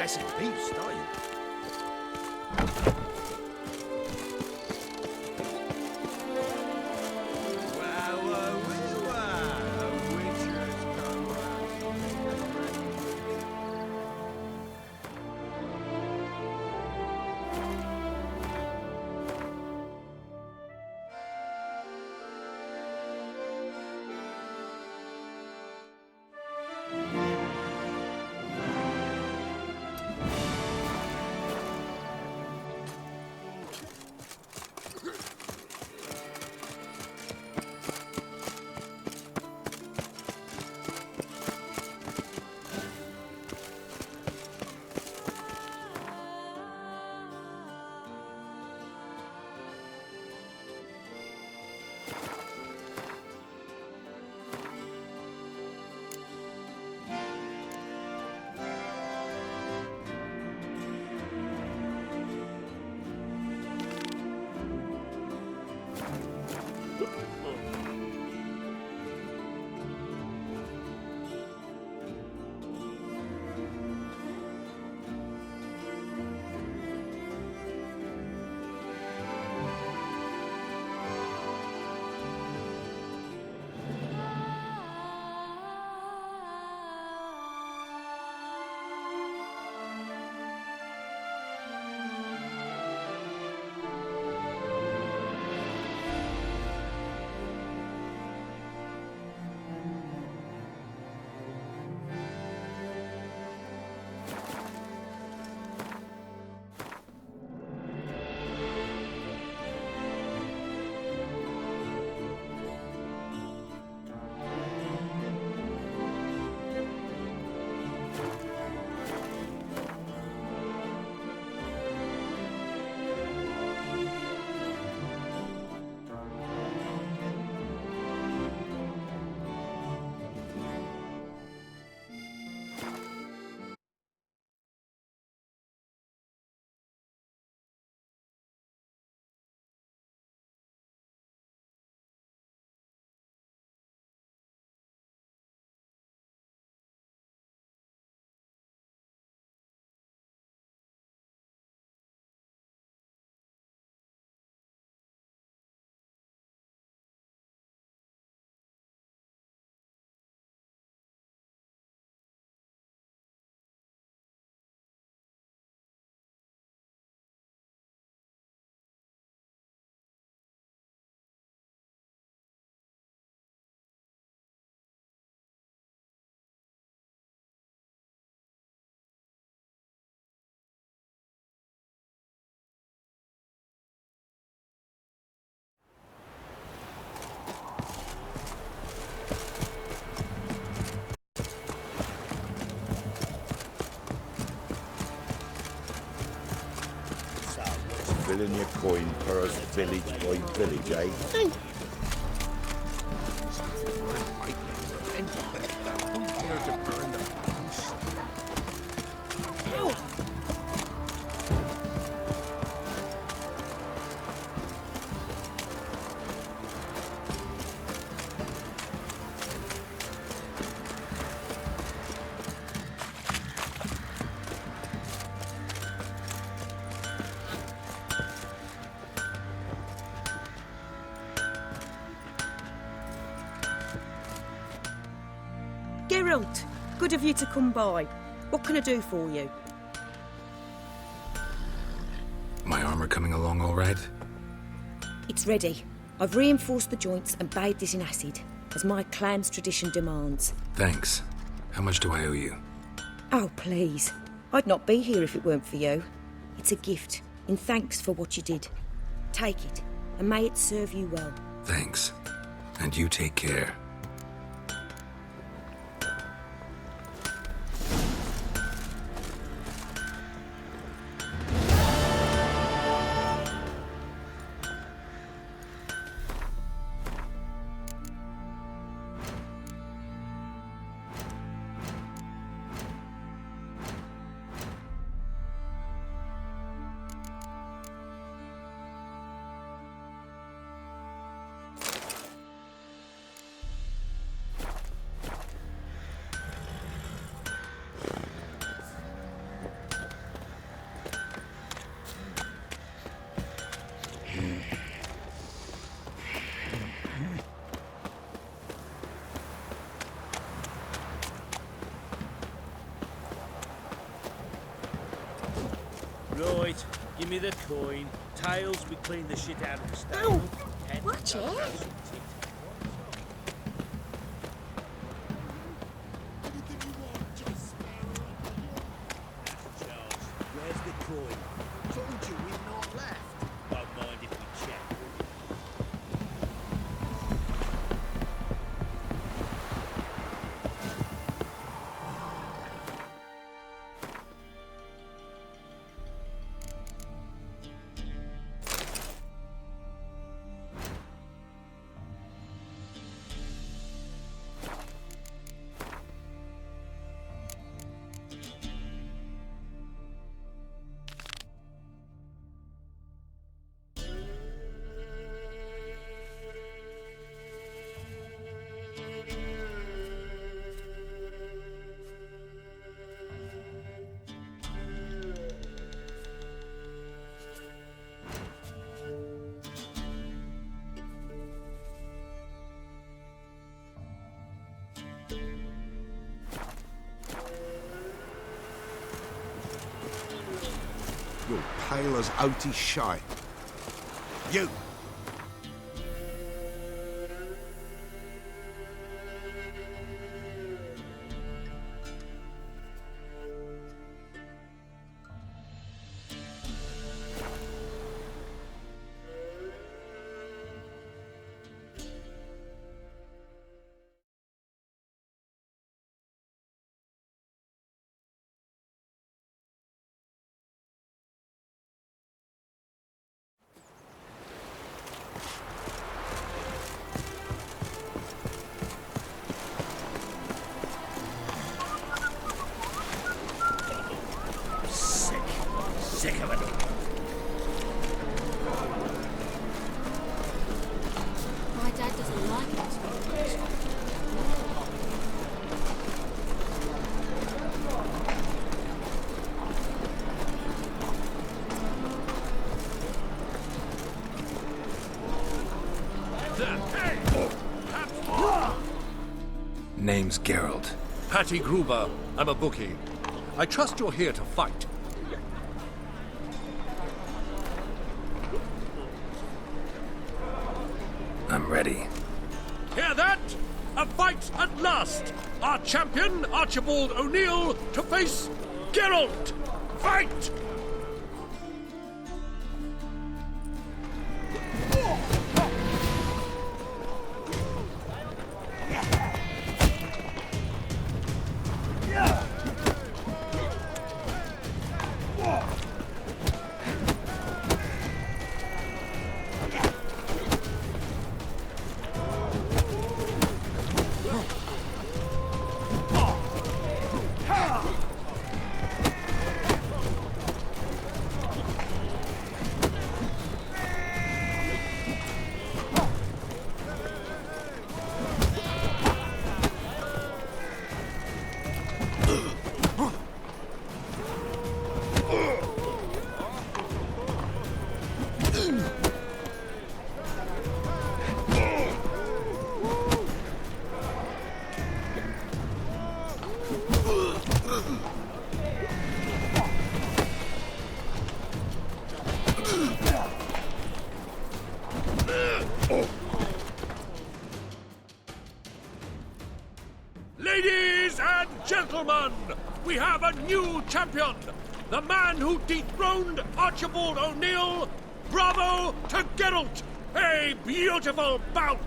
blessed beast, are you? Filling your coin purse village by village, eh? Geralt, good of you to come by. What can I do for you? My armor coming along all right? It's ready. I've reinforced the joints and bathed it in acid, as my clan's tradition demands. Thanks. How much do I owe you? Oh, please. I'd not be here if it weren't for you. It's a gift, in thanks for what you did. Take it, and may it serve you well. Thanks. And you take care. Right, give me the coin. Tails, we clean the shit out of the stable. Watch it. Where's the coin? Told you we've not left. Don't mind if we check. You're pale as oaty shite. You! Sick of it. My dad doesn't like it. Name's Geralt. Patty Gruber. I'm a bookie. I trust you're here to fight. I'm ready. Hear that? A fight at last! Our champion, Archibald O'Neill, to face Geralt! Fight! Ladies and gentlemen, we have a new champion! The man who dethroned Archibald O'Neill! Bravo to Geralt! A beautiful bout!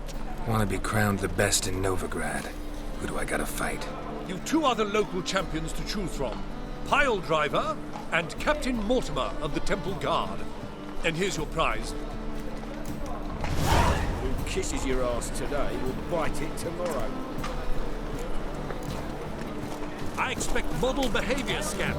Want to be crowned the best in Novigrad. Who do I gotta fight? You've two other local champions to choose from. Pile Driver and Captain Mortimer of the Temple Guard. And here's your prize. Who kisses your ass today will bite it tomorrow. I expect model behavior scan.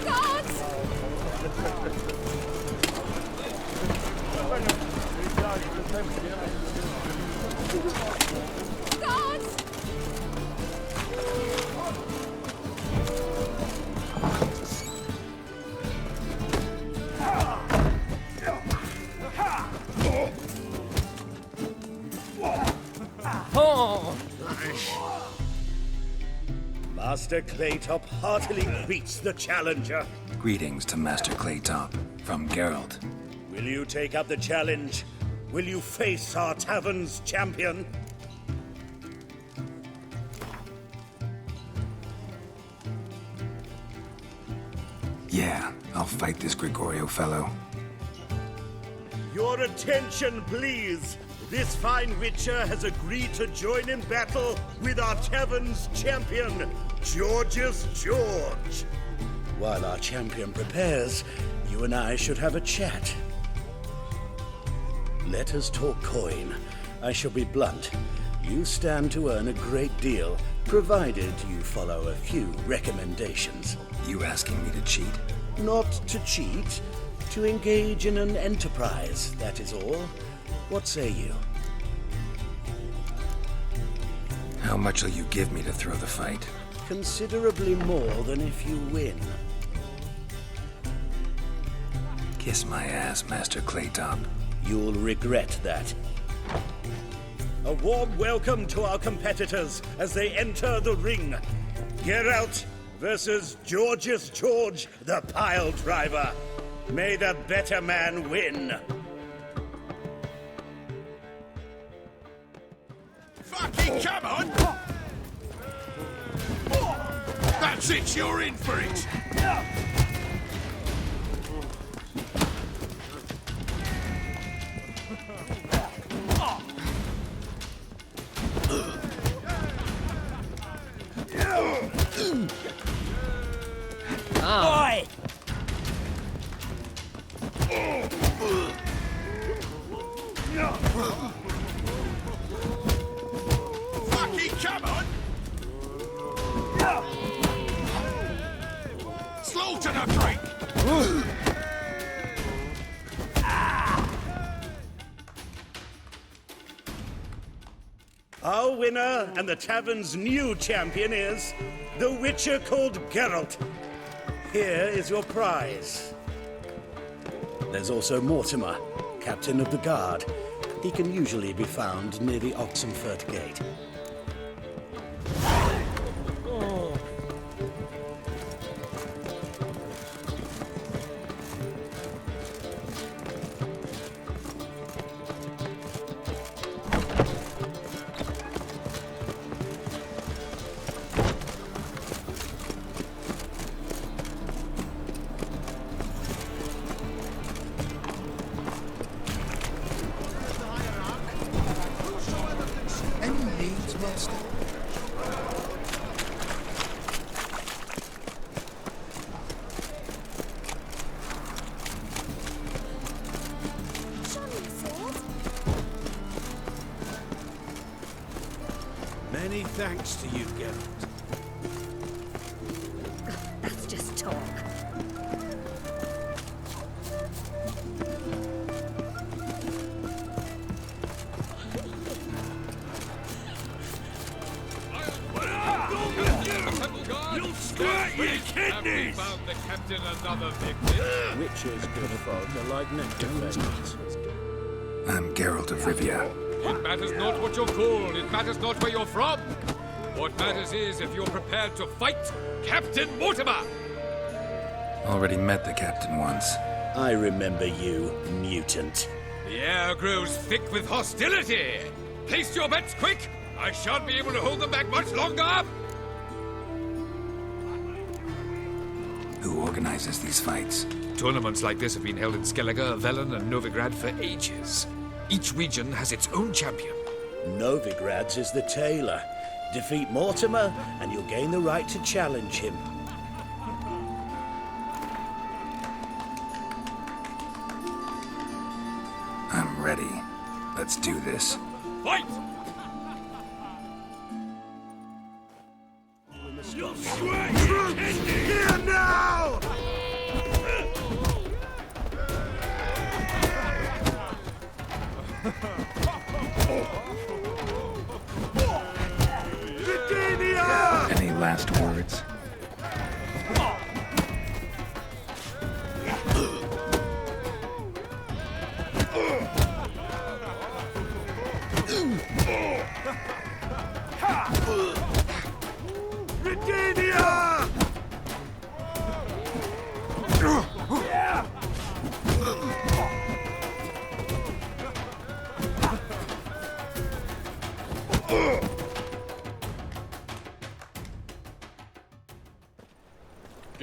Guards! Master Claytop heartily greets the challenger. Greetings to Master Claytop from Geralt. Will you take up the challenge? Will you face our tavern's champion? Yeah, I'll fight this Gregorio fellow. Your attention, please. This fine witcher has agreed to join in battle with our tavern's champion, George's George. While our champion prepares, you and I should have a chat. Let us talk coin. I shall be blunt. You stand to earn a great deal, provided you follow a few recommendations. You asking me to cheat? Not to cheat, to engage in an enterprise, that is all. What say you? How much will you give me to throw the fight? Considerably more than if you win. Kiss my ass, Master Claytop. You'll regret that. A warm welcome to our competitors as they enter the ring. Geralt versus George's George, the pile driver. May the better man win. Fucking come on! That's it, you're in for it! Oi! Fucking come on! Slaughter the freak! Our winner and the tavern's new champion is the witcher called Geralt. Here is your prize. There's also Mortimer, captain of the guard. He can usually be found near the Oxenfurt Gate. Any needs, Master? Many thanks to you, Geralt. That's just talk. You'll squirt your kidneys! Found the captain another victim. Witches, good folk, are like nectar fairies. I'm Geralt of Rivia. It matters not what you're called, it matters not where you're from. What matters is if you're prepared to fight Captain Mortimer! Already met the captain once. I remember you, mutant. The air grows thick with hostility. Place your bets quick! I shan't be able to hold them back much longer! Who organizes these fights? Tournaments like this have been held in Skellige, Velen, and Novigrad for ages. Each region has its own champion. Novigrad's is the tailor. Defeat Mortimer, and you'll gain the right to challenge him. I'm ready. Let's do this. Fight! You'll squirt your kidneys! Here now! Any last words? Redeem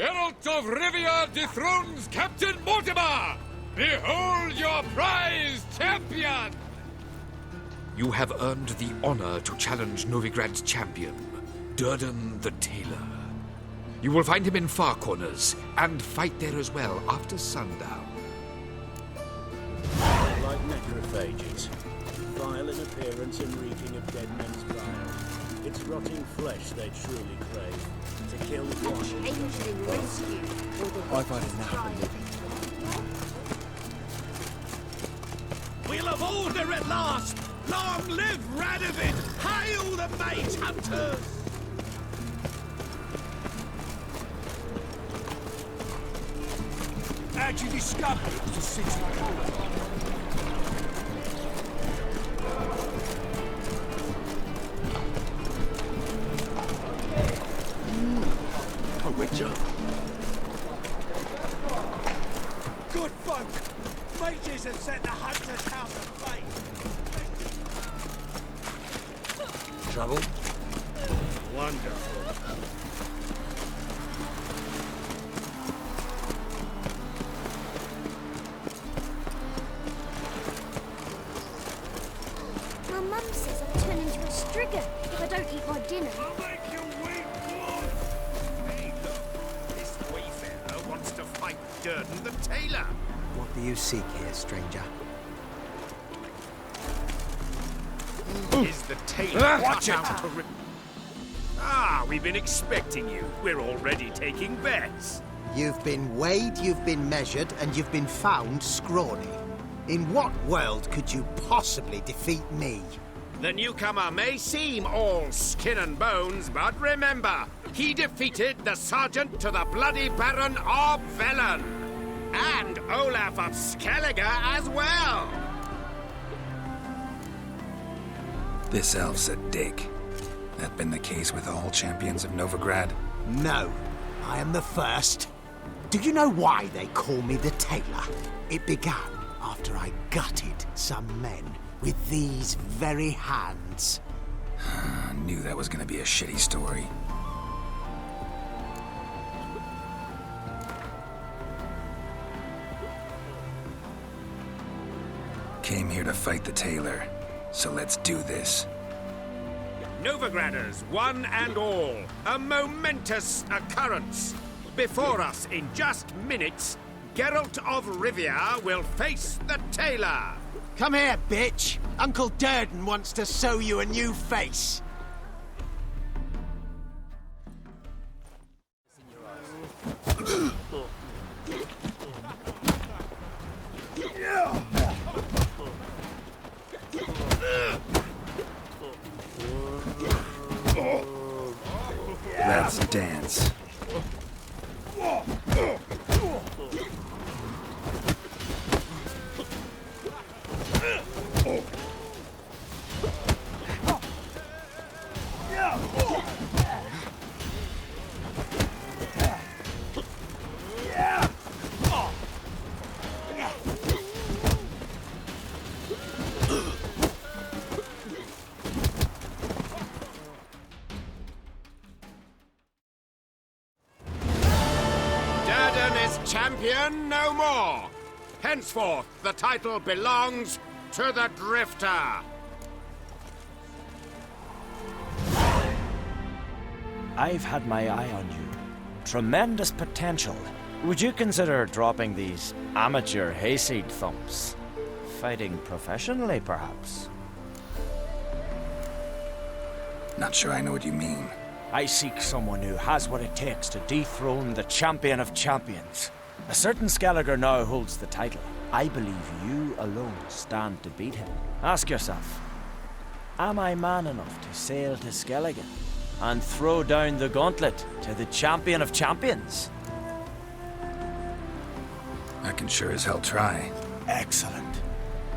Geralt of Rivia dethrones Captain Mortimer! Behold your prize champion! You have earned the honor to challenge Novigrad's champion, Durden the Tailor. You will find him in Far Corners, and fight there as well after sundown. Like necrophages, vile in appearance and reeking of dead men's bile. It's rotting flesh they truly crave. To kill one. Changing rescue. I've had enough of living. We'll have order at last! Long live Radovid! Hail the mage hunters! How'd you discover it was a city colony? A witcher. Good folk! Mages have set the hunter's house aflame! Trouble? Wonderful. My mum says I'll turn into a strigger if I don't eat my dinner. Make you wait, Hey, look. This wayfarer wants to fight Durden the Tailor. What do you seek here, stranger? Is the tailor watch out to we've been expecting you. We're already taking bets. You've been weighed, you've been measured, and you've been found scrawny. In what world could you possibly defeat me? The newcomer may seem all skin and bones, but remember, he defeated the sergeant to the bloody Baron of Velen. And Olaf of Skellige as well. This elf's a dick. That been the case with all champions of Novigrad? No, I am the first. Do you know why they call me the Tailor? It began after I gutted some men with these very hands. I knew that was gonna be a shitty story. Came here to fight the tailor, so let's do this. Novigraders, one and all, a momentous occurrence. Before us, in just minutes, Geralt of Rivia will face the tailor. Come here, bitch! Uncle Durden wants to sew you a new face. Let's dance. Champion no more. Henceforth, the title belongs to the Drifter. I've had my eye on you. Tremendous potential. Would you consider dropping these amateur hayseed thumps? Fighting professionally, perhaps? Not sure I know what you mean. I seek someone who has what it takes to dethrone the champion of champions. A certain Skellige now holds the title. I believe you alone stand to beat him. Ask yourself, am I man enough to sail to Skellige and throw down the gauntlet to the champion of champions? I can sure as hell try. Excellent.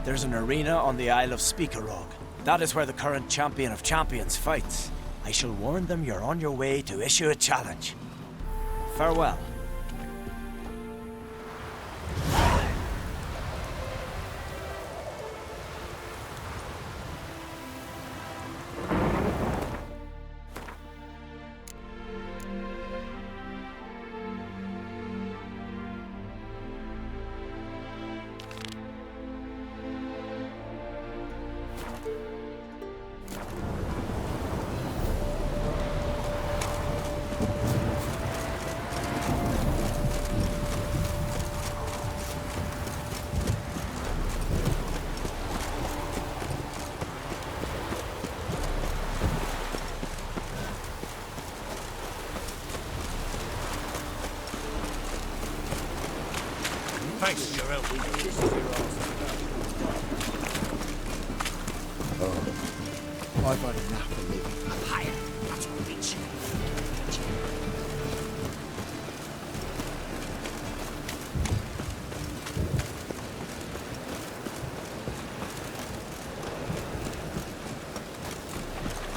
There's an arena on the Isle of Speakerog. That is where the current champion of champions fights. I shall warn them you're on your way to issue a challenge. Farewell. Thanks for your help. I've had enough of living for hire. That's what it's.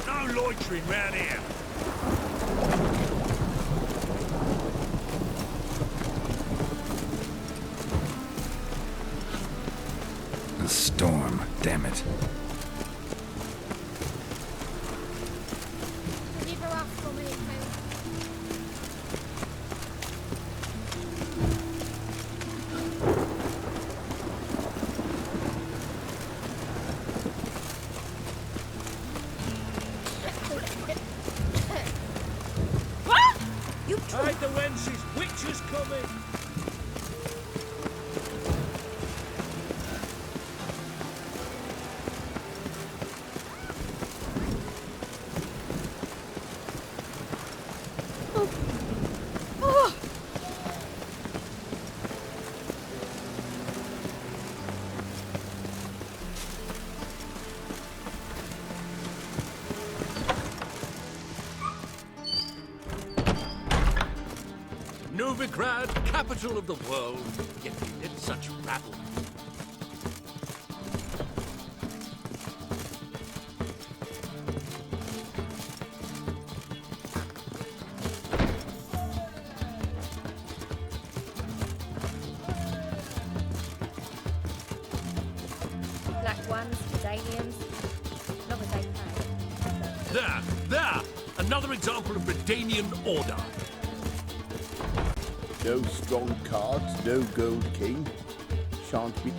No loitering round here. A storm, damn it. Leave her off for me, please. Hide the wenches, witches coming! Novigrad, capital of the world, yet amid such rabble. Black ones, Danians, not as they pay. There! Another example of Redanian order. No strong cards, no gold king. Shan't be.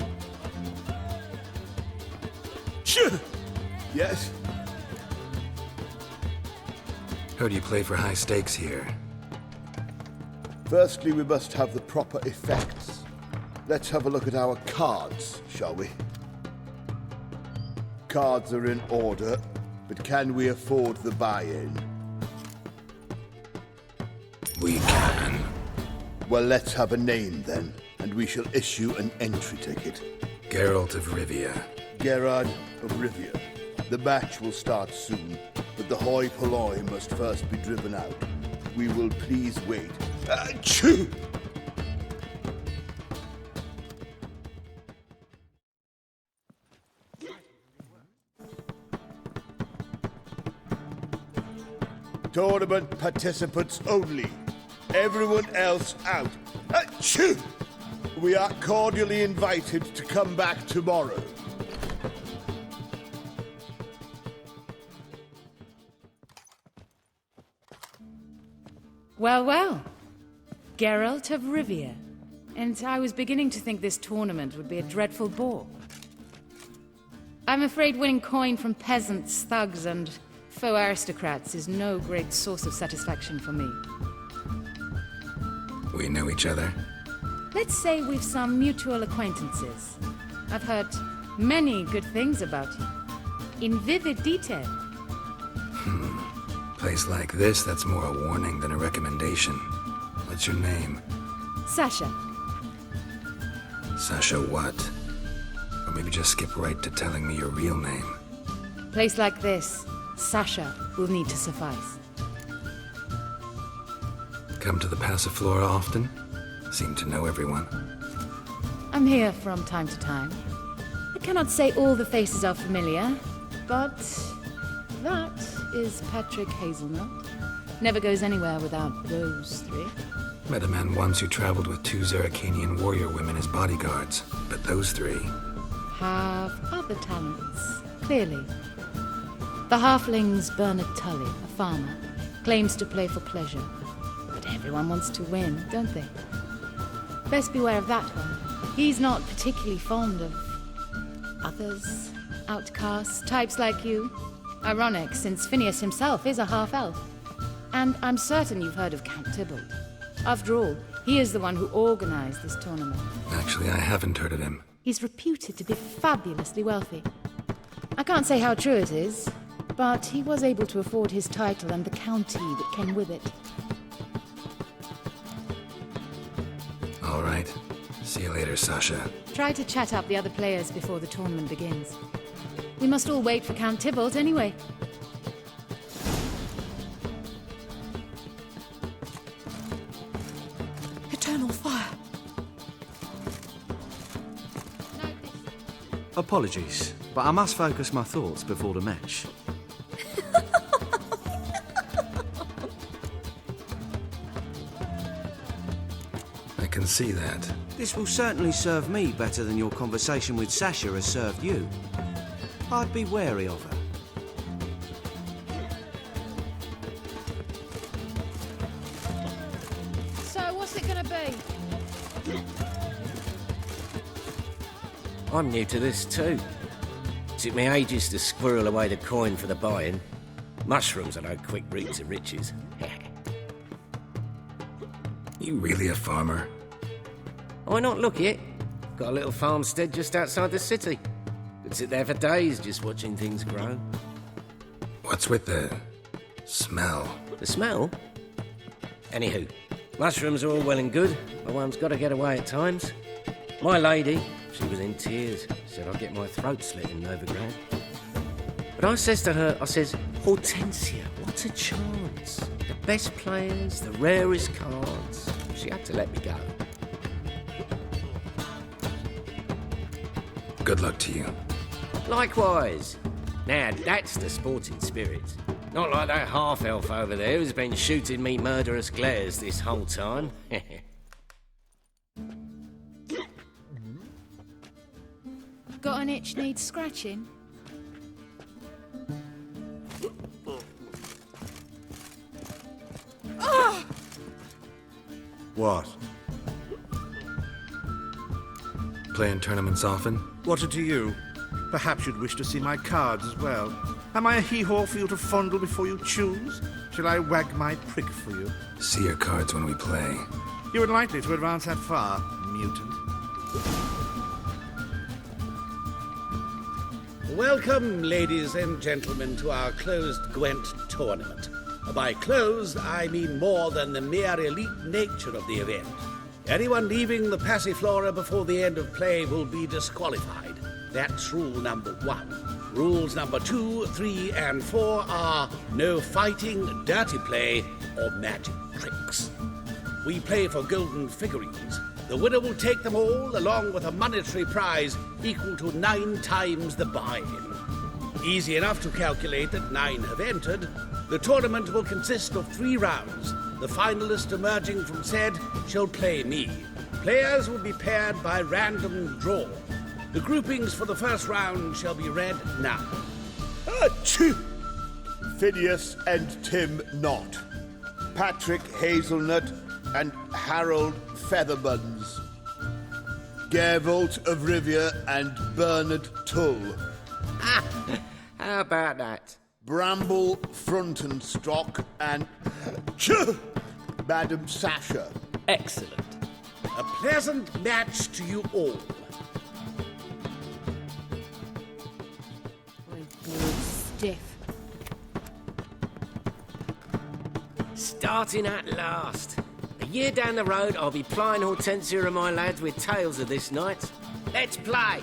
Yes? Heard you play for high stakes here. Firstly, we must have the proper effects. Let's have a look at our cards, shall we? Cards are in order, but can we afford the buy-in? We can. Well, let's have a name then, and we shall issue an entry ticket. Geralt of Rivia. Gerard of Rivia. The match will start soon, but the hoi polloi must first be driven out. We will please wait. Achoo! Tournament participants only. Everyone else out. Achoo! We are cordially invited to come back tomorrow. Well, well. Geralt of Rivia. And I was beginning to think this tournament would be a dreadful bore. I'm afraid winning coin from peasants, thugs, and faux aristocrats is no great source of satisfaction for me. We know each other. Let's say we've some mutual acquaintances. I've heard many good things about you. In vivid detail. Place like this, that's more a warning than a recommendation. What's your name? Sasha. Sasha what? Or maybe just skip right to telling me your real name. Place like this, Sasha will need to suffice. Come to the Passiflora often? Seem to know everyone. I'm here from time to time. I cannot say all the faces are familiar, but that is Patrick Hazelnut. Never goes anywhere without those three. Met a man once who traveled with 2 Zerrikanian warrior women as bodyguards, but those 3... have other talents, clearly. The halfling's Bernard Tully, a farmer, claims to play for pleasure. But everyone wants to win, don't they? Best beware of that one. He's not particularly fond of others, outcasts, types like you. Ironic, since Phineas himself is a half-elf. And I'm certain you've heard of Count Tybalt. After all, he is the one who organized this tournament. Actually, I haven't heard of him. He's reputed to be fabulously wealthy. I can't say how true it is, but he was able to afford his title and the county that came with it. All right. See you later, Sasha. Try to chat up the other players before the tournament begins. We must all wait for Count Tybalt anyway. Eternal fire. Apologies, but I must focus my thoughts before the match. I can see that. This will certainly serve me better than your conversation with Sasha has served you. I'd be wary of her. So, what's it gonna be? I'm new to this too. Took me ages to squirrel away the coin for the buy-in. Mushrooms are no quick route to riches. You really a farmer? Why not look it? Got a little farmstead just outside the city. Could sit there for days just watching things grow. What's with the smell? The smell? Anywho, mushrooms are all well and good, but one's got to get away at times. My lady, she was in tears, said I'd get my throat slit in Novigrad. But I says to her, Hortensia, what a chance. The best players, the rarest cards. She had to let me go. Good luck to you. Likewise. Now, that's the sporting spirit. Not like that half-elf over there who's been shooting me murderous glares this whole time. Got an itch needs scratching? What? Playing tournaments often? What to you? Perhaps you'd wish to see my cards as well. Am I a hee-haw for you to fondle before you choose? Shall I wag my prick for you? See your cards when we play. You would likely to advance that far, mutant. Welcome, ladies and gentlemen, to our closed Gwent tournament. By closed, I mean more than the mere elite nature of the event. Anyone leaving the Passiflora before the end of play will be disqualified. That's rule number 1. Rules number 2, 3, and 4 are no fighting, dirty play, or magic tricks. We play for golden figurines. The winner will take them all, along with a monetary prize equal to 9 times the buy-in. Easy enough to calculate that 9 have entered. The tournament will consist of 3 rounds. The finalist emerging from said shall play me. Players will be paired by random draw. The groupings for the first round shall be read now. Achoo! Phineas and Tim Knott. Patrick Hazelnut and Harold Featherbuns. Gervolt of Rivia and Bernard Tull. How about that? Bramble Frontenstock and Madam Sasha. Excellent. A pleasant match to you all. My board's stiff. Starting at last. A year down the road, I'll be plying Hortensia and my lads with tales of this night. Let's play!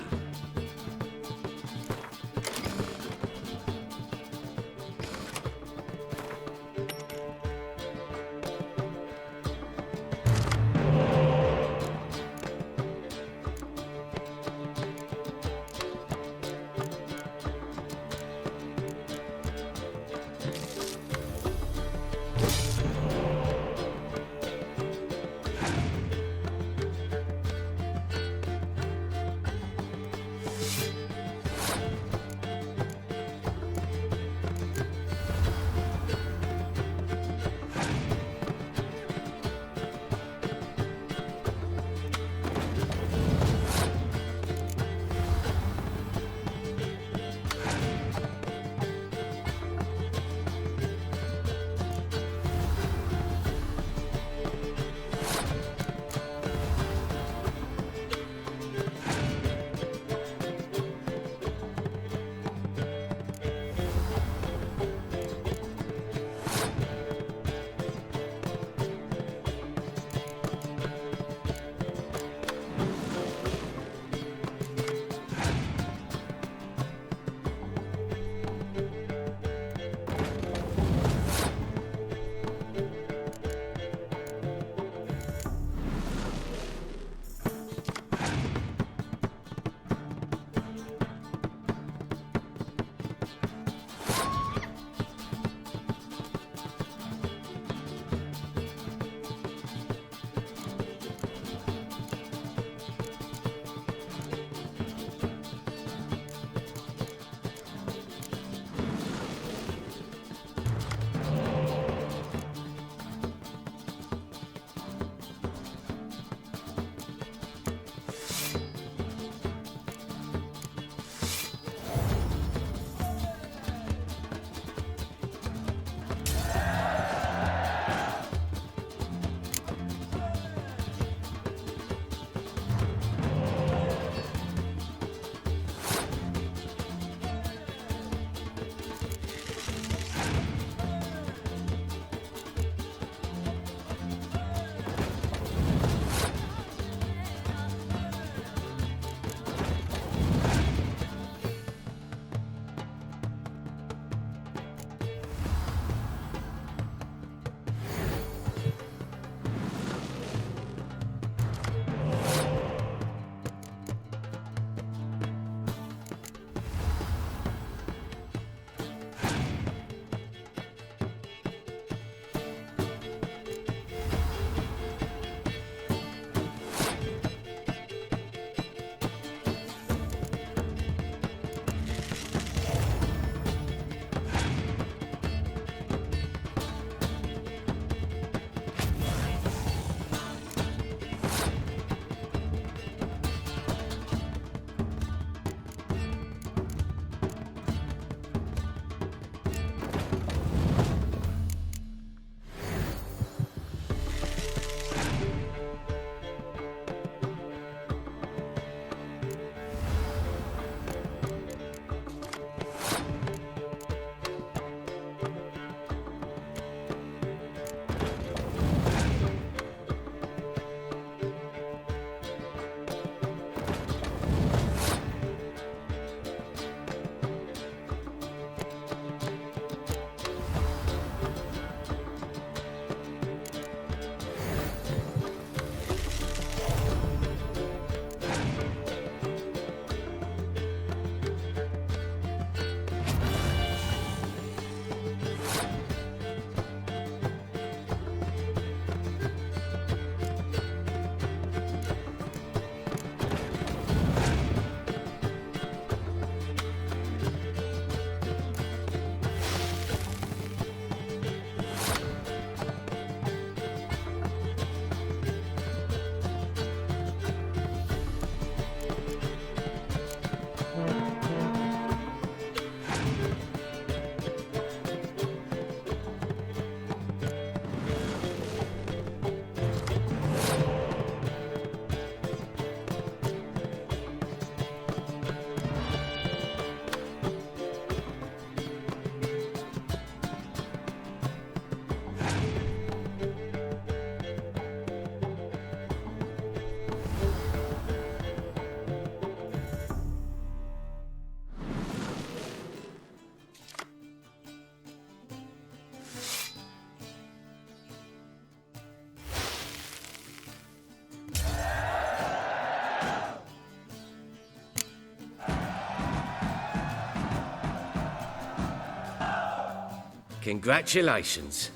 Congratulations.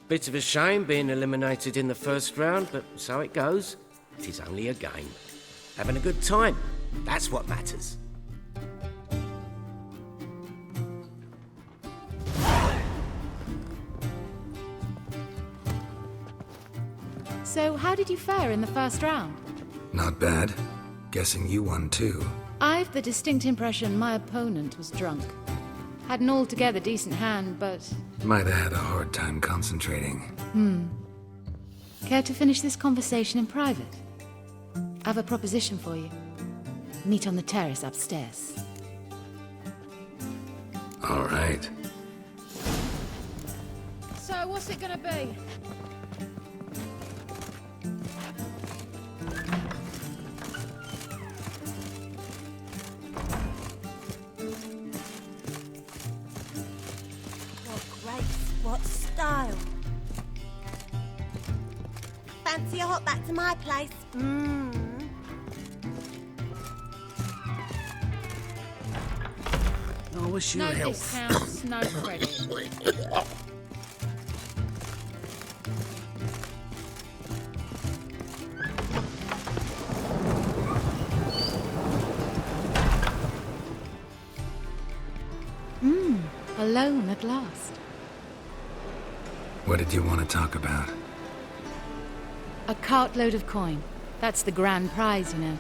Bit of a shame being eliminated in the first round, but so it goes. It is only a game. Having a good time, that's what matters. So, how did you fare in the first round? Not bad. Guessing you won too. I've the distinct impression my opponent was drunk. Had an altogether decent hand, but... Might have had a hard time concentrating. Care to finish this conversation in private? I've a proposition for you. Meet on the terrace upstairs. All right. So, what's it gonna be? What style? Fancy a hop back to my place? I wish you No health. discounts, no credit. Alone at last. What did you want to talk about? A cartload of coin. That's the grand prize, you know.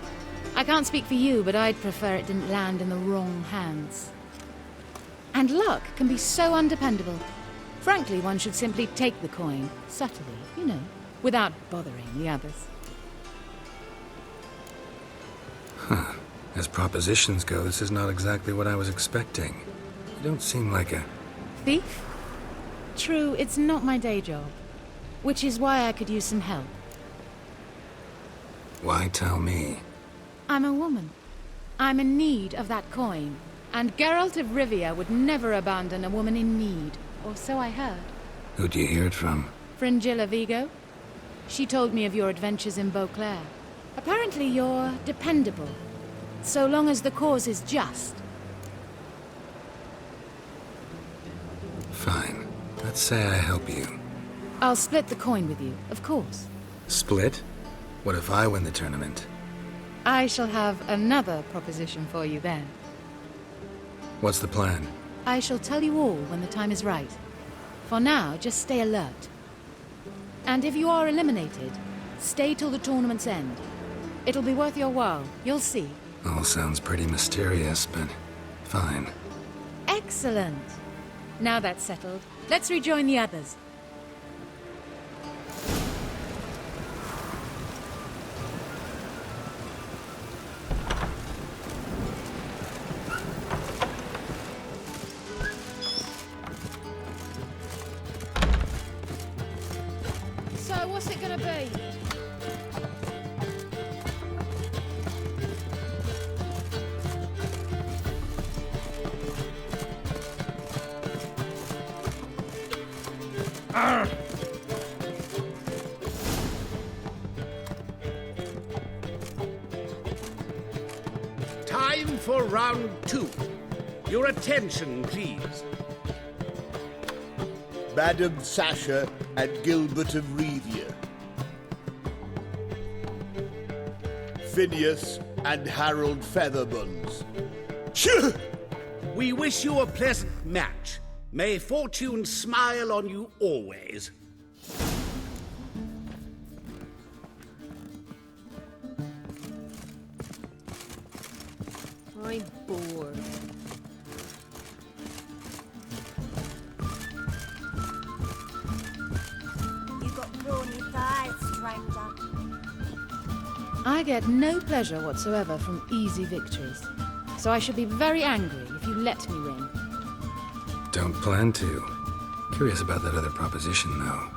I can't speak for you, but I'd prefer it didn't land in the wrong hands. And luck can be so undependable. Frankly, one should simply take the coin, subtly, you know, without bothering the others. Huh. As propositions go, this is not exactly what I was expecting. You don't seem like a... Thief? True, it's not my day job. Which is why I could use some help. Why tell me? I'm a woman. I'm in need of that coin. And Geralt of Rivia would never abandon a woman in need. Or so I heard. Who'd you hear it from? Fringilla Vigo? She told me of your adventures in Beauclair. Apparently you're dependable. So long as the cause is just. Fine. Let's say I help you. I'll split the coin with you, of course. Split? What if I win the tournament? I shall have another proposition for you then. What's the plan? I shall tell you all when the time is right. For now, just stay alert. And if you are eliminated, stay till the tournament's end. It'll be worth your while, you'll see. All sounds pretty mysterious, but fine. Excellent. Now that's settled, let's rejoin the others. So, what's it gonna be? Time for round 2. Your attention, please. Madam Sasha and Gilbert of Revia. Phineas and Harold Featherbones. We wish you a pleasant match. May fortune smile on you always. I'm bored. You got brawny thighs, stranger. I get no pleasure whatsoever from easy victories. So I should be very angry if you let me win. Don't plan to. Curious about that other proposition, though.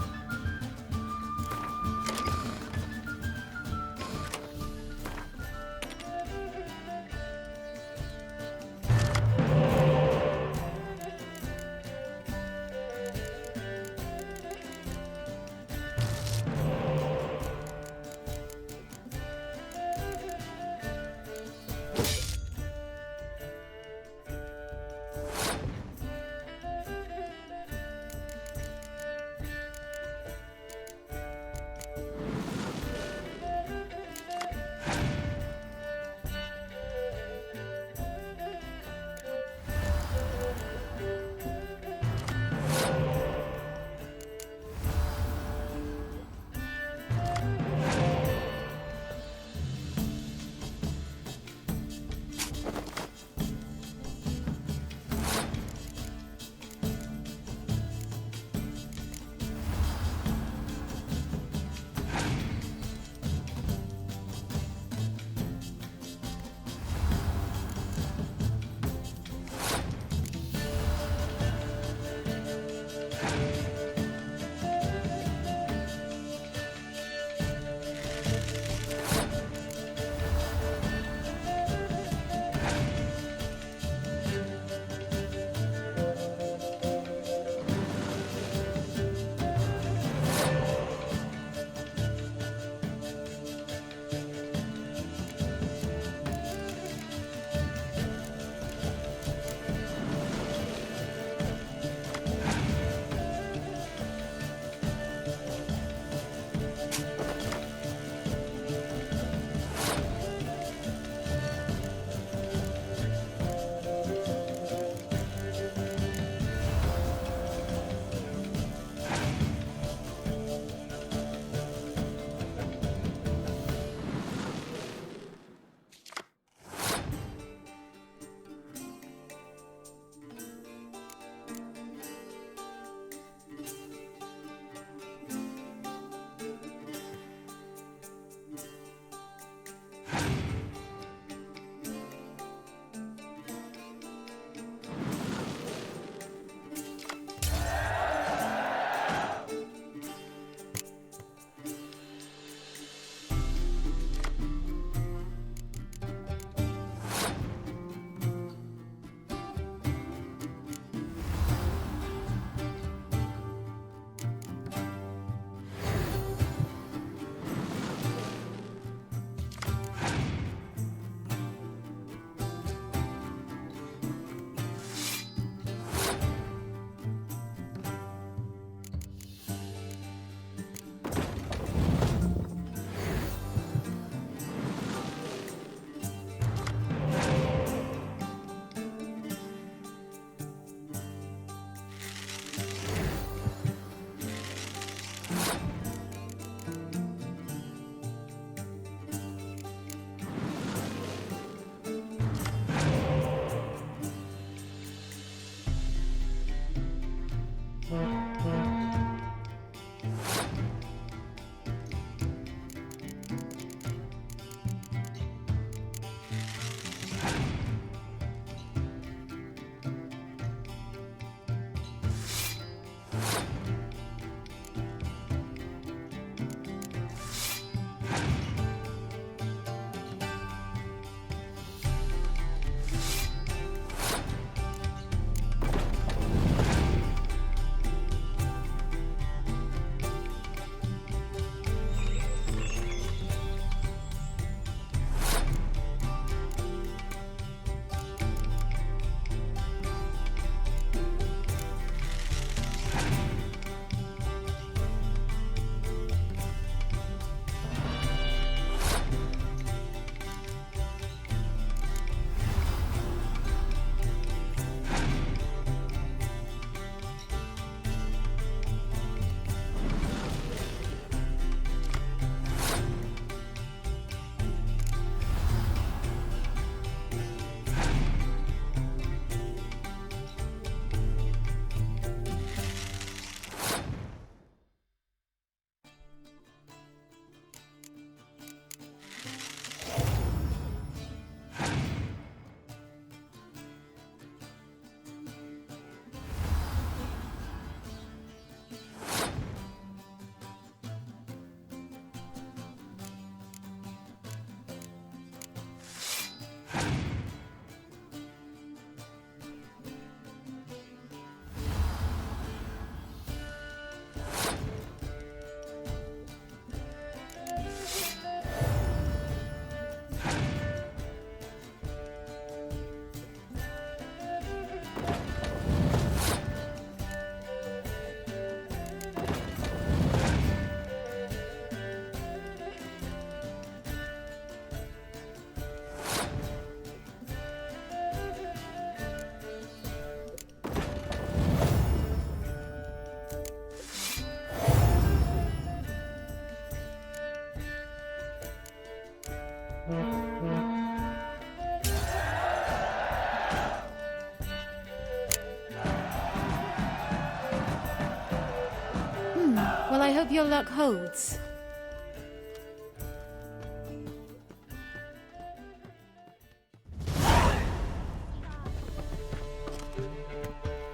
Well, I hope your luck holds.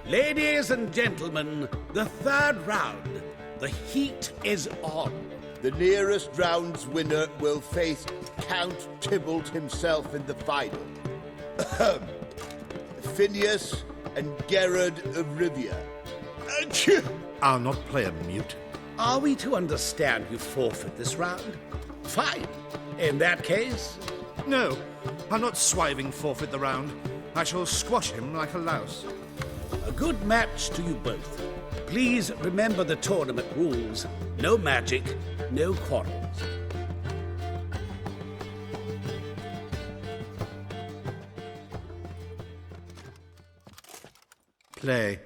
Ladies and gentlemen, the third round. The heat is on. The nearest round's winner will face Count Tybalt himself in the final. Phineas and Gerard of Rivia. I'll not play a mute. Are we to understand you forfeit this round? Fine. In that case... No, I'll not swiving forfeit the round. I shall squash him like a louse. A good match to you both. Please remember the tournament rules. No magic, no quarrels. Play.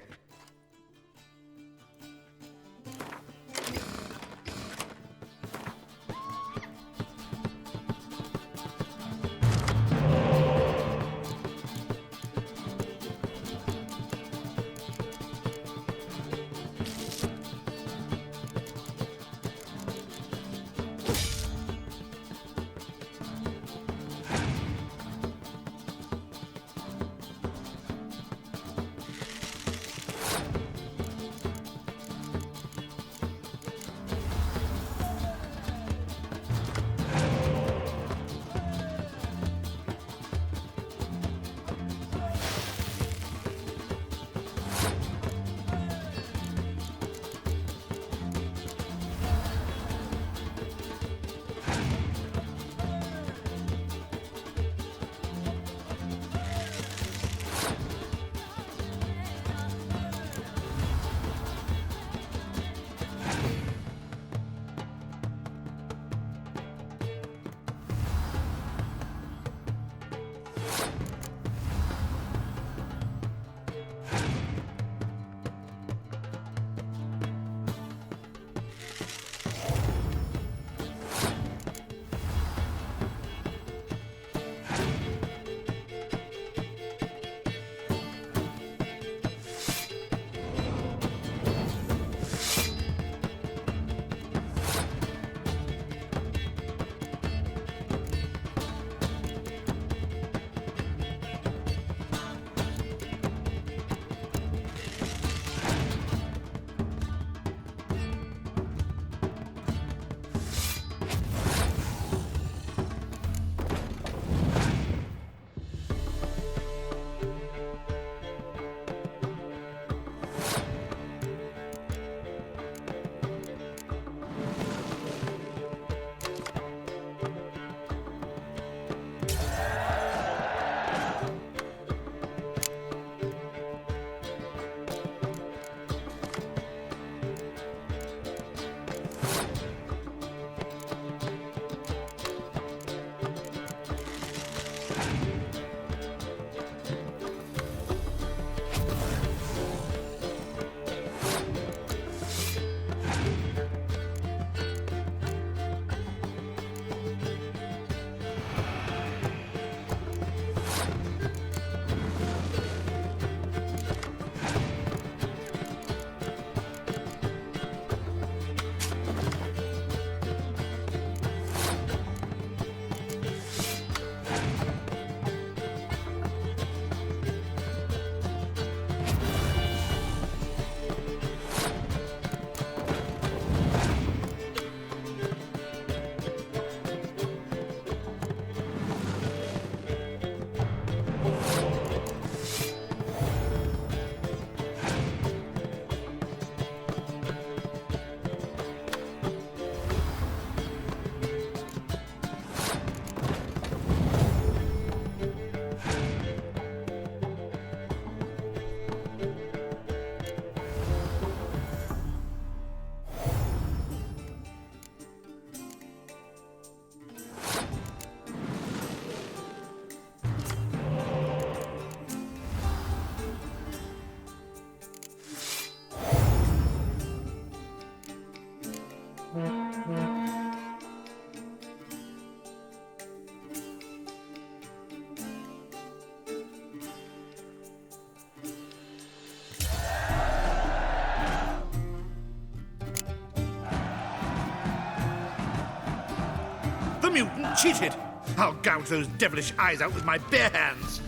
The mutant cheated! I'll gouge those devilish eyes out with my bare hands!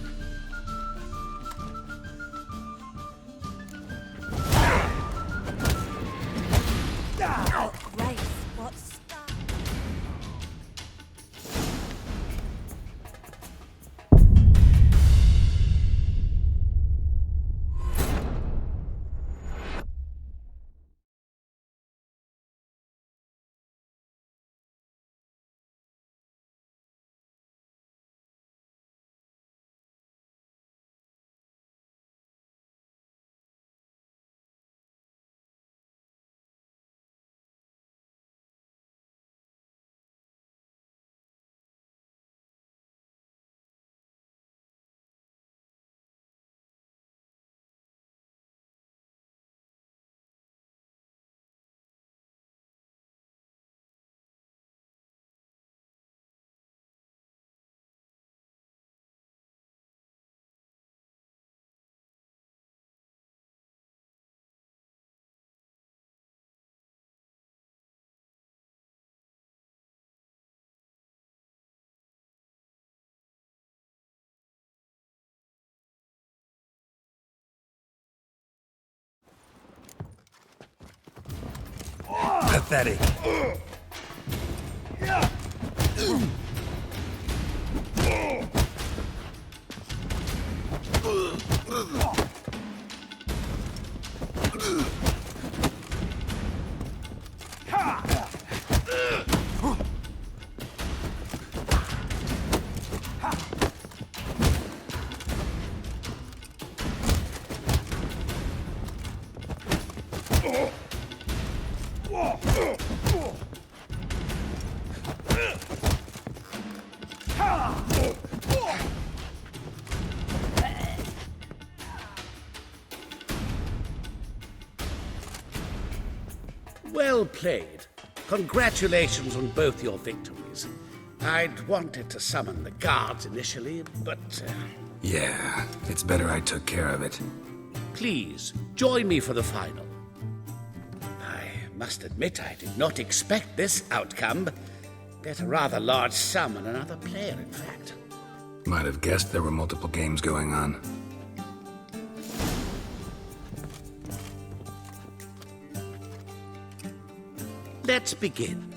Grace, what's Pathetic. Well played. Congratulations on both your victories. I'd wanted to summon the guards initially, but... Yeah, it's better I took care of it. Please, join me for the final. I must admit I did not expect this outcome. Bet a rather large sum on another player, in fact. Might have guessed there were multiple games going on. Let's begin.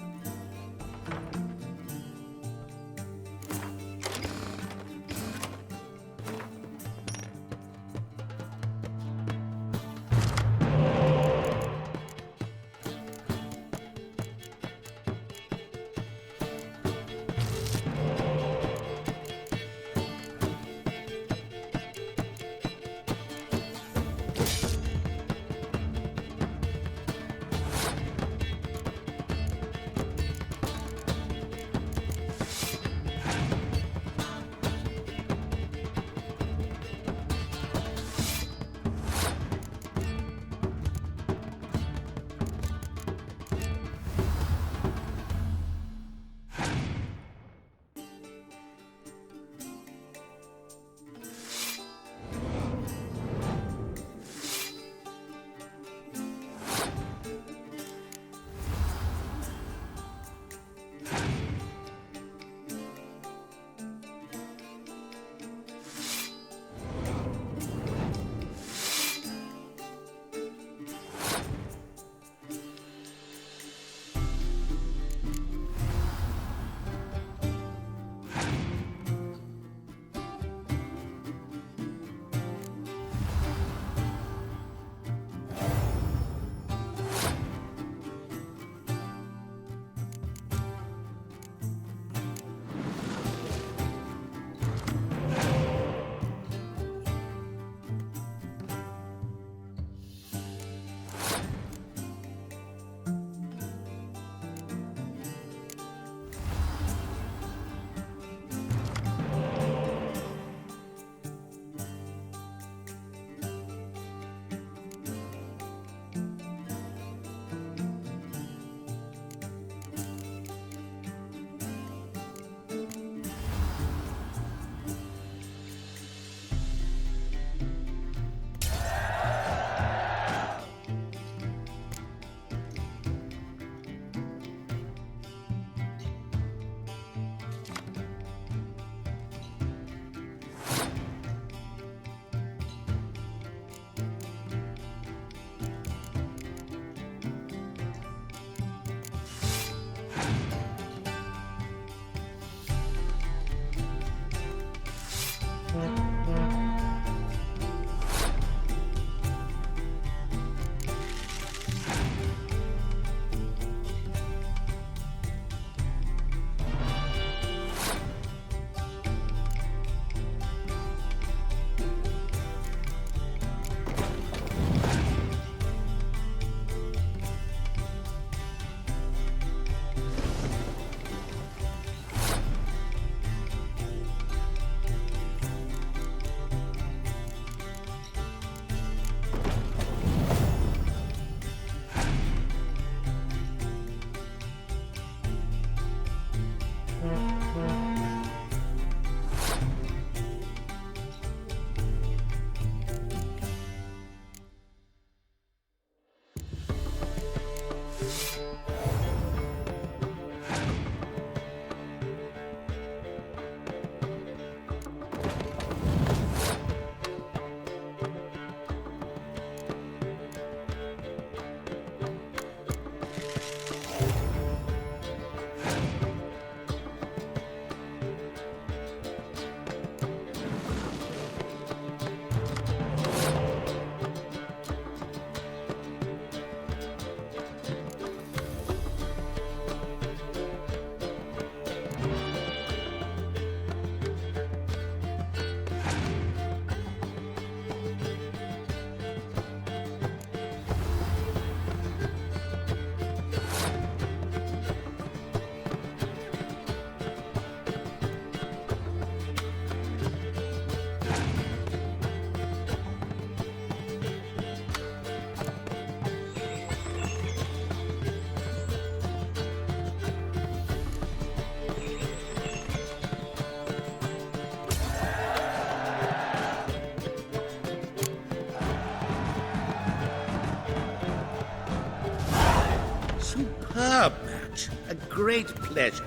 great pleasure.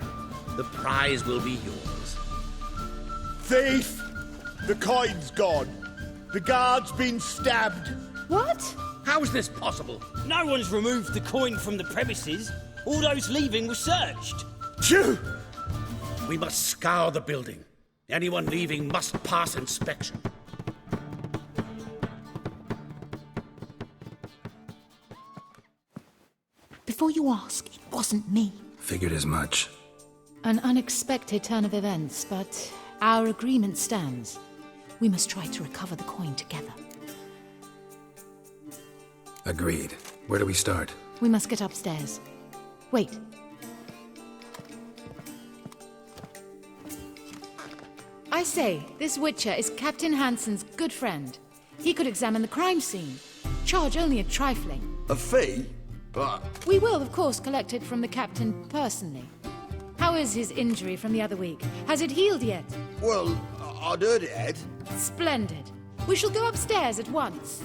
The prize will be yours. Thief! The coin's gone. The guard's been stabbed. What? How is this possible? No one's removed the coin from the premises. All those leaving were searched. Phew! We must scour the building. Anyone leaving must pass inspection. Before you ask, it wasn't me. Figured as much. An unexpected turn of events, but our agreement stands. We must try to recover the coin together. Agreed. Where do we start? We must get upstairs. Wait. I say, this Witcher is Captain Hansen's good friend. He could examine the crime scene. Charge only a trifling. A fee? But... We will, of course, collect it from the captain personally. How is his injury from the other week? Has it healed yet? Well, I'd heard it had. Splendid. We shall go upstairs at once.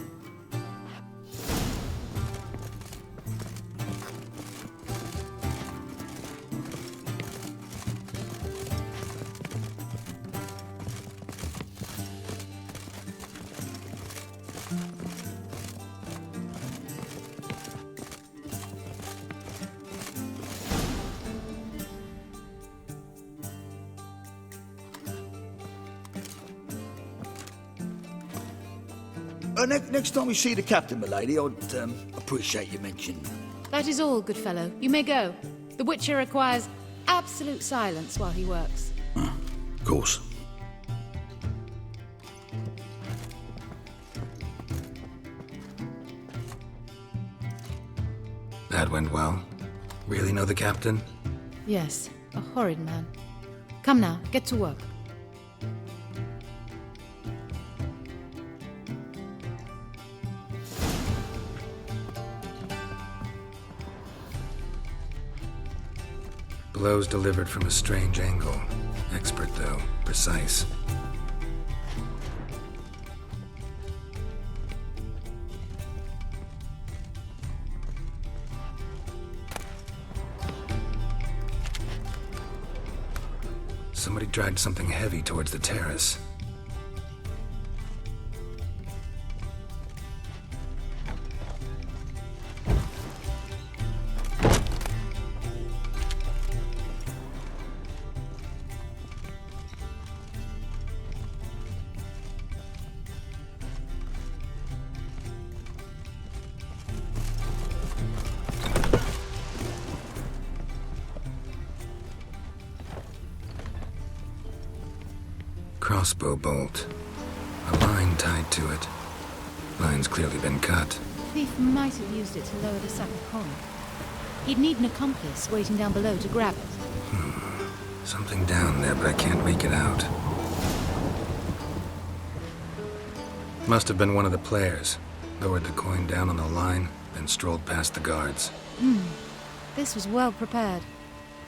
Next time we see the captain, milady, I'd appreciate you mentioning. That is all, good fellow. You may go. The Witcher requires absolute silence while he works. Of course. That went well. Really know the captain? Yes, a horrid man. Come now, get to work. Blows delivered from a strange angle. Expert, though. Precise. Somebody dragged something heavy towards the terrace. Crossbow bolt. A line tied to it. Line's clearly been cut. The thief might have used it to lower the sack of coin. He'd need an accomplice waiting down below to grab it. Something down there, but I can't make it out. Must have been one of the players. Lowered the coin down on the line, then strolled past the guards. This was well prepared.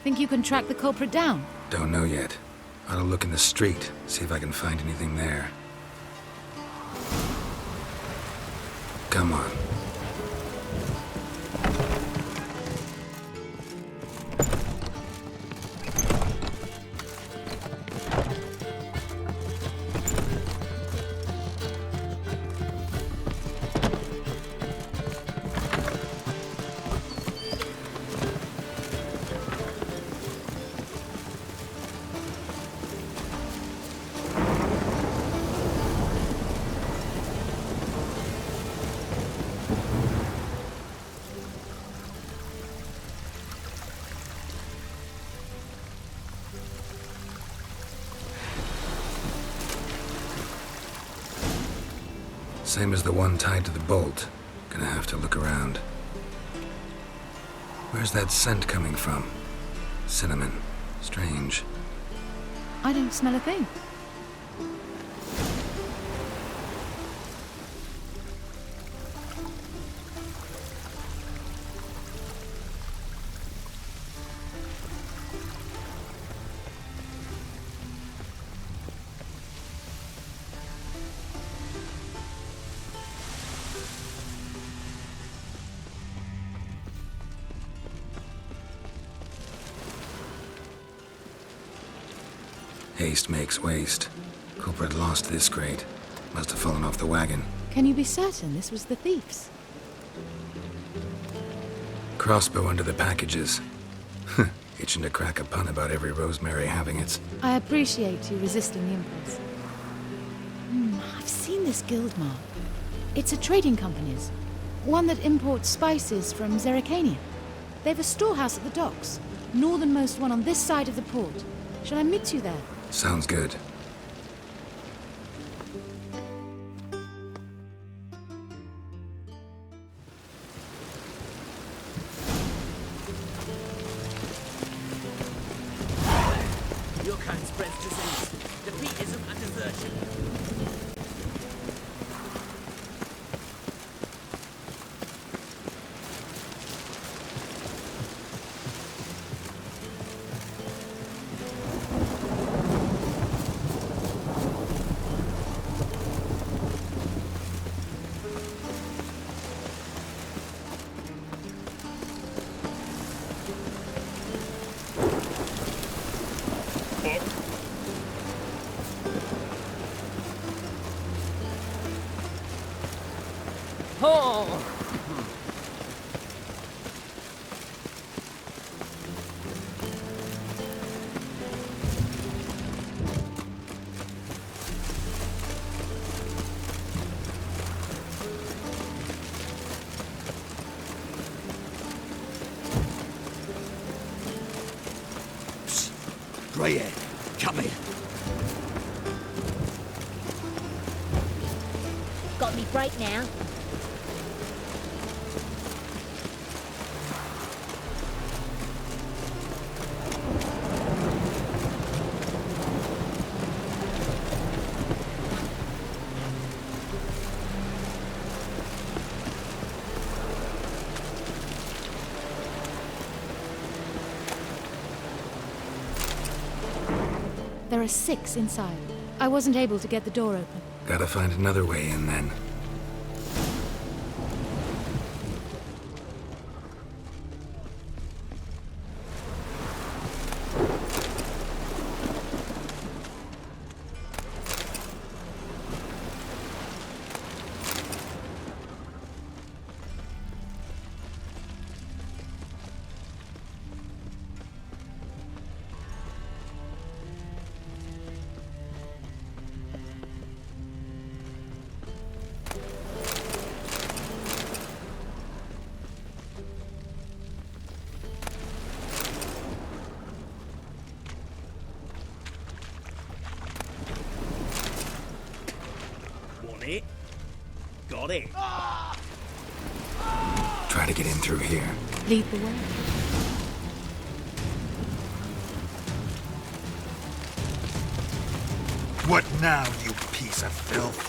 Think you can track the culprit down? Don't know yet. Ought to look in the street, see if I can find anything there. Come on. Same as the one tied to the bolt. Gonna have to look around. Where's that scent coming from? Cinnamon. Strange. I don't smell a thing. Haste makes waste. Culprit lost this crate. Must have fallen off the wagon. Can you be certain this was the thief's? Crossbow under the packages. Itching to crack a pun about every rosemary having its. I appreciate you resisting the impulse. I've seen this guild mark. It's a trading company's. One that imports spices from Zerrikania. They've a storehouse at the docks. Northernmost one on this side of the port. Shall I meet you there? Sounds good. Your kind spreads disease. Defeatism and desertion. Oh! Greyhead, come in. Got me break now. There are 6 inside. I wasn't able to get the door open. Gotta find another way in then. It. Got it. Try to get in through here. Lead the way. What now, you piece of filth?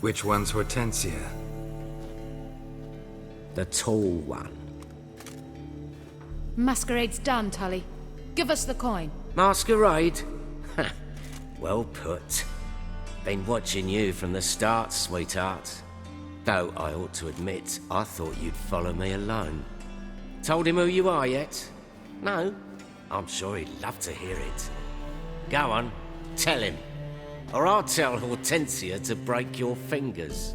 Which one's Hortensia? The tall one. Masquerade's done, Tully. Give us the coin. Masquerade? Ha! Well put. Been watching you from the start, sweetheart. Though I ought to admit, I thought you'd follow me alone. Told him who you are yet? No? I'm sure he'd love to hear it. Go on, tell him. Or I'll tell Hortensia to break your fingers.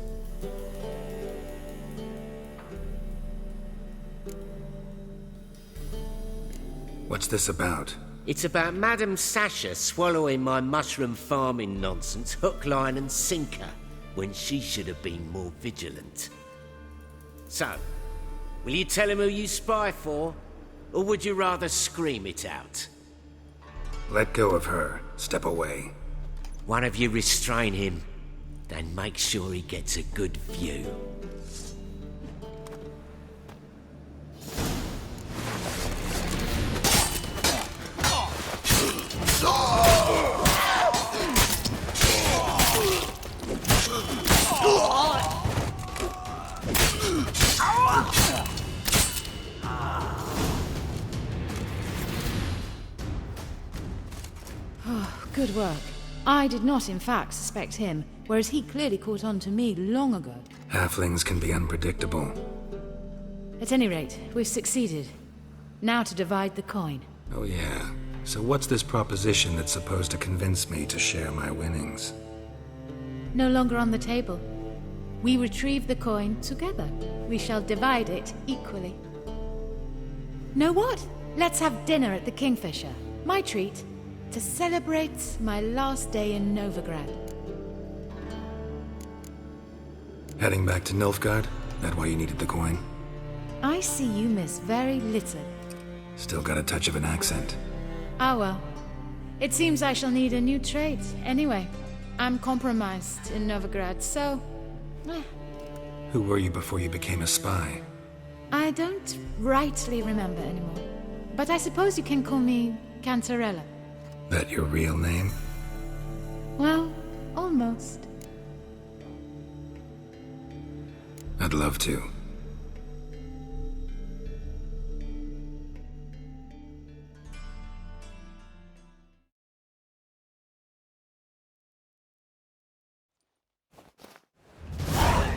What's this about? It's about Madame Sasha swallowing my mushroom farming nonsense hook, line and sinker, when she should have been more vigilant. So, will you tell him who you spy for, or would you rather scream it out? Let go of her. Step away. One of you restrain him, then make sure he gets a good view. Good work. I did not, in fact, suspect him, whereas he clearly caught on to me long ago. Halflings can be unpredictable. At any rate, we've succeeded. Now to divide the coin. Oh yeah. So what's this proposition that's supposed to convince me to share my winnings? No longer on the table. We retrieve the coin together. We shall divide it equally. Know what? Let's have dinner at the Kingfisher. My treat. To celebrate my last day in Novigrad. Heading back to Nilfgaard? That why you needed the coin? I see you miss very little. Still got a touch of an accent. Ah well. It seems I shall need a new trade. Anyway, I'm compromised in Novigrad, so... Who were you before you became a spy? I don't rightly remember anymore. But I suppose you can call me Cantarella. That your real name? Well, almost. I'd love to.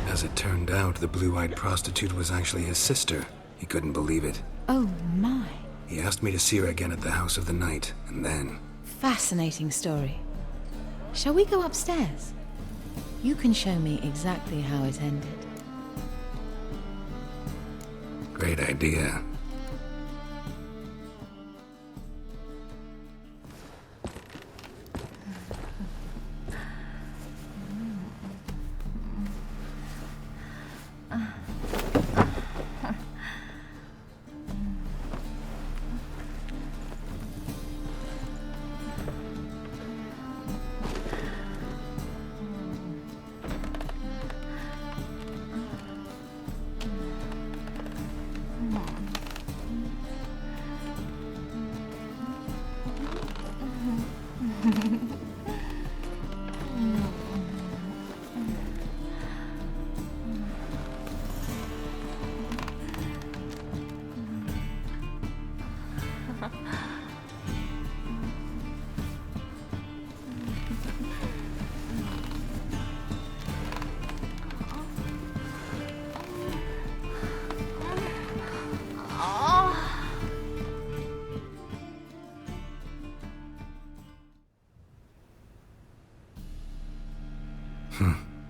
As it turned out, the blue-eyed prostitute was actually his sister. He couldn't believe it. Oh my. He asked me to see her again at the House of the Night, and then... Fascinating story. Shall we go upstairs? You can show me exactly how it ended. Great idea.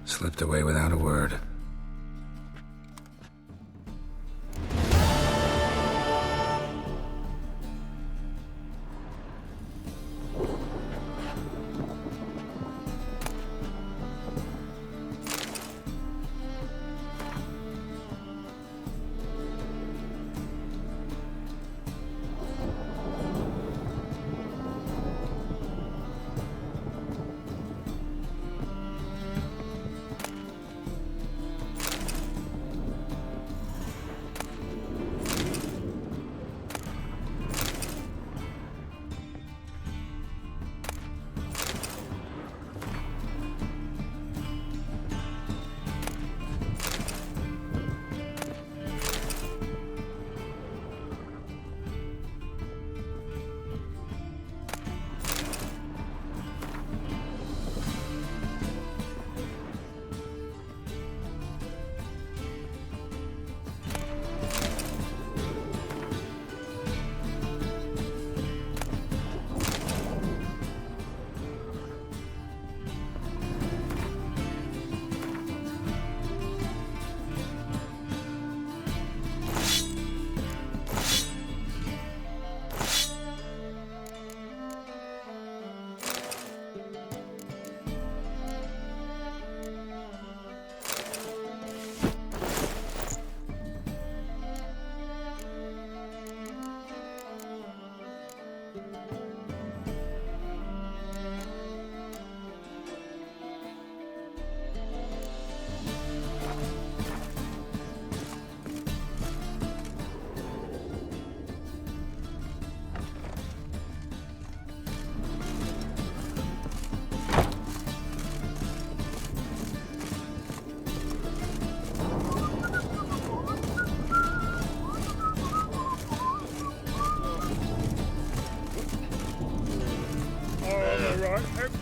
Slipped away without a word.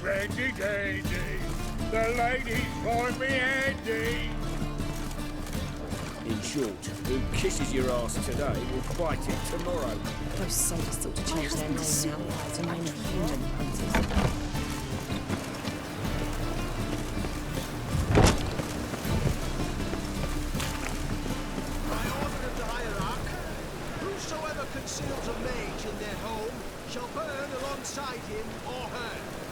Randy Dandy. The ladies find me handy. In short, who kisses your ass today will fight it tomorrow. Those soldiers thought to change their name now to name of human hunters. Whosoever conceals a mage in their home shall burn alongside him or her.